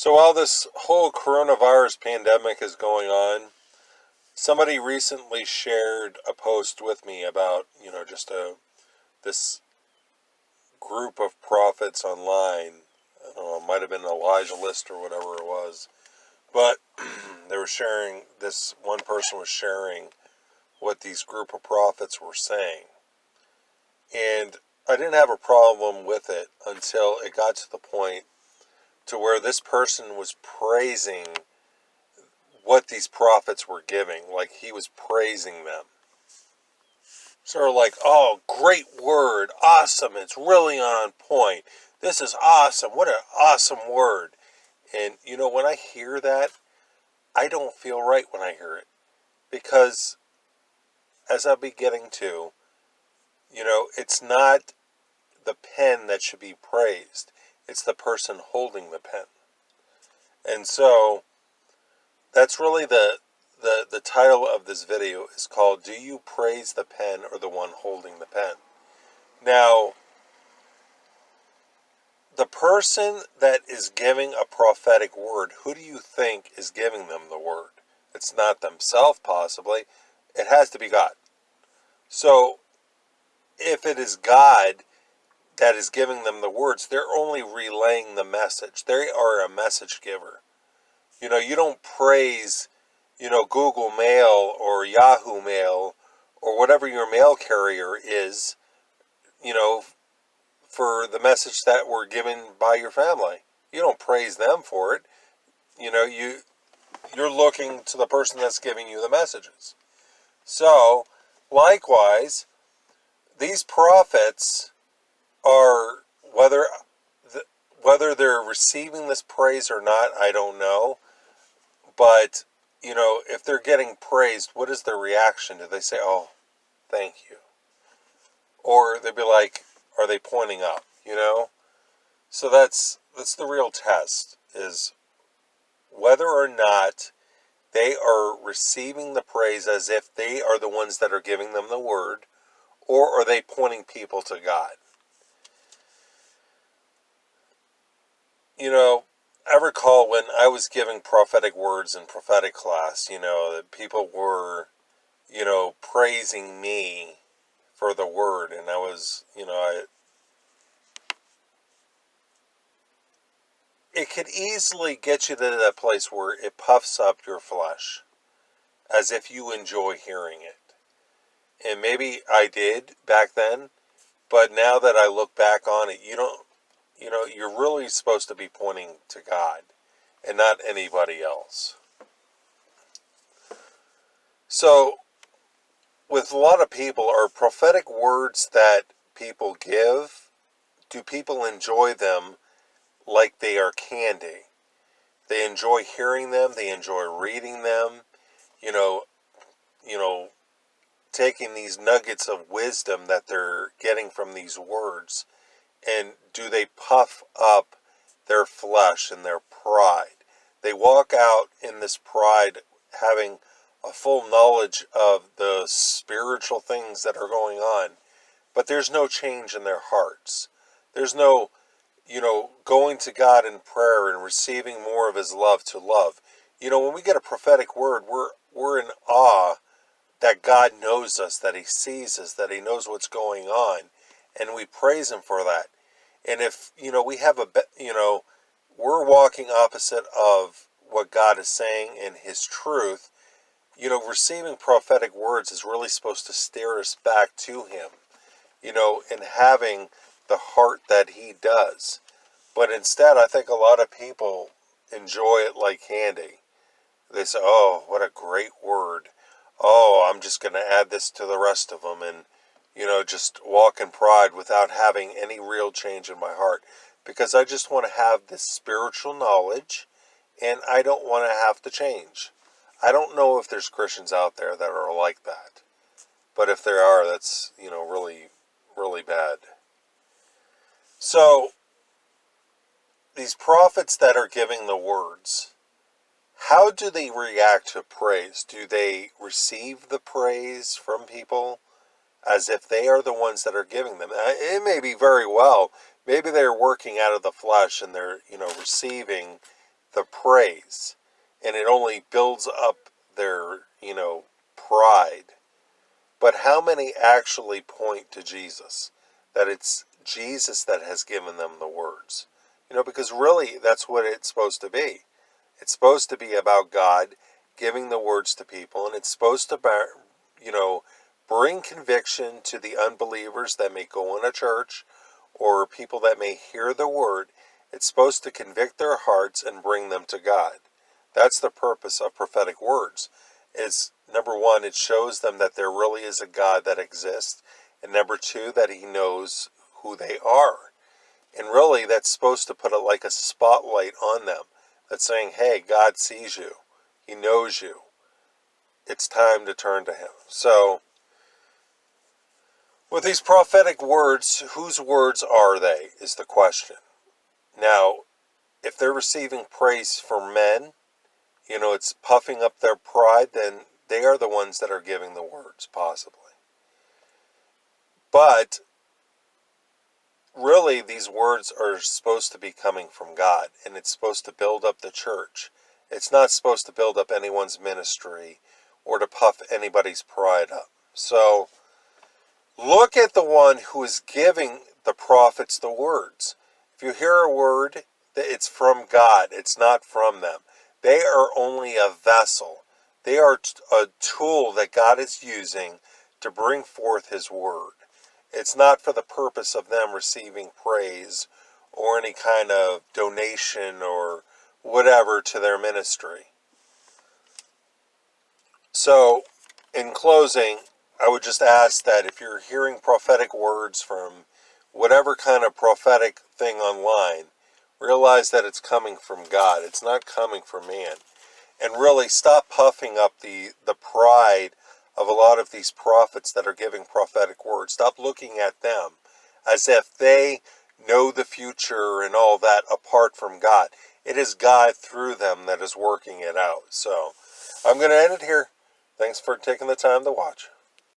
So while this whole coronavirus pandemic is going on, somebody recently shared a post with me about, just this group of prophets online. I don't know, it might have been Elijah List or whatever it was. But they were sharing, this one person was sharing what these group of prophets were saying. And I didn't have a problem with it until it got to the point to where this person was praising what these prophets were giving. Like he was praising them. Sort of like, oh, great word, awesome, it's really on point. This is awesome, what an awesome word. And, when I hear that, I don't feel right when I hear it. Because, as I'll be getting to, it's not the pen that should be praised. It's the person holding the pen. And so, that's really the title of this video is called, Do You Praise the Pen or the One Holding the Pen? Now, the person that is giving a prophetic word, who do you think is giving them the word? It's not themselves, possibly. It has to be God. So, if it is God that is giving them the words, they're only relaying the message. They are a message giver. You don't praise, Google Mail or Yahoo Mail or whatever your mail carrier is, for the message that were given by your family. You don't praise them for it. You're looking to the person that's giving you the messages. So, likewise, these prophets are, whether they're receiving this praise or not, I don't know. But, if they're getting praised, what is their reaction? Do they say, oh, thank you? Or they'd be like, are they pointing up, So that's the real test, is whether or not they are receiving the praise as if they are the ones that are giving them the word, or are they pointing people to God? I recall when I was giving prophetic words in prophetic class, that people were, praising me for the word, and I was, it could easily get you to that place where it puffs up your flesh, as if you enjoy hearing it. And maybe I did back then, but now that I look back on it, you're really supposed to be pointing to God and not anybody else. So, with a lot of people, are prophetic words that people give, do people enjoy them like they are candy? They enjoy hearing them, they enjoy reading them, you know, taking these nuggets of wisdom that they're getting from these words, and do they puff up their flesh and their pride? They walk out in this pride having a full knowledge of the spiritual things that are going on, but there's no change in their hearts. There's no, going to God in prayer and receiving more of His love to love. When we get a prophetic word, we're in awe that God knows us, that He sees us, that He knows what's going on, and we praise Him for that. And if, we have we're walking opposite of what God is saying in His truth, receiving prophetic words is really supposed to steer us back to Him, and having the heart that He does. But instead, I think a lot of people enjoy it like candy. They say, oh, what a great word. Oh, I'm just going to add this to the rest of them and, just walk in pride without having any real change in my heart. Because I just want to have this spiritual knowledge and I don't want to have to change. I don't know if there's Christians out there that are like that. But if there are, that's, really, really bad. So, these prophets that are giving the words, how do they react to praise? Do they receive the praise from people as if they are the ones that are giving them? It may be very well. Maybe they're working out of the flesh and they're, receiving the praise, and it only builds up their, pride. But how many actually point to Jesus? That it's Jesus that has given them the words. Because really that's what it's supposed to be. It's supposed to be about God giving the words to people, and it's supposed to, bring conviction to the unbelievers that may go in a church or people that may hear the word. It's supposed to convict their hearts and bring them to God. That's the purpose of prophetic words. Is number one, it shows them that there really is a God that exists, and number two, that he knows who they are. And really, that's supposed to put like a spotlight on them. That's saying, hey, God sees you. He knows you. It's time to turn to him. So, with these prophetic words, whose words are they, is the question. Now, if they're receiving praise from men, it's puffing up their pride, then they are the ones that are giving the words, possibly. But really, these words are supposed to be coming from God, and it's supposed to build up the church. It's not supposed to build up anyone's ministry or to puff anybody's pride up. So, look at the one who is giving the prophets the words. If you hear a word, it's from God. It's not from them. They are only a vessel. They are a tool that God is using to bring forth his word. It's not for the purpose of them receiving praise or any kind of donation or whatever to their ministry. So, in closing, I would just ask that if you're hearing prophetic words from whatever kind of prophetic thing online, realize that it's coming from God. It's not coming from man. And really stop puffing up the pride of a lot of these prophets that are giving prophetic words. Stop looking at them as if they know the future and all that apart from God. It is God through them that is working it out. So I'm going to end it here. Thanks for taking the time to watch.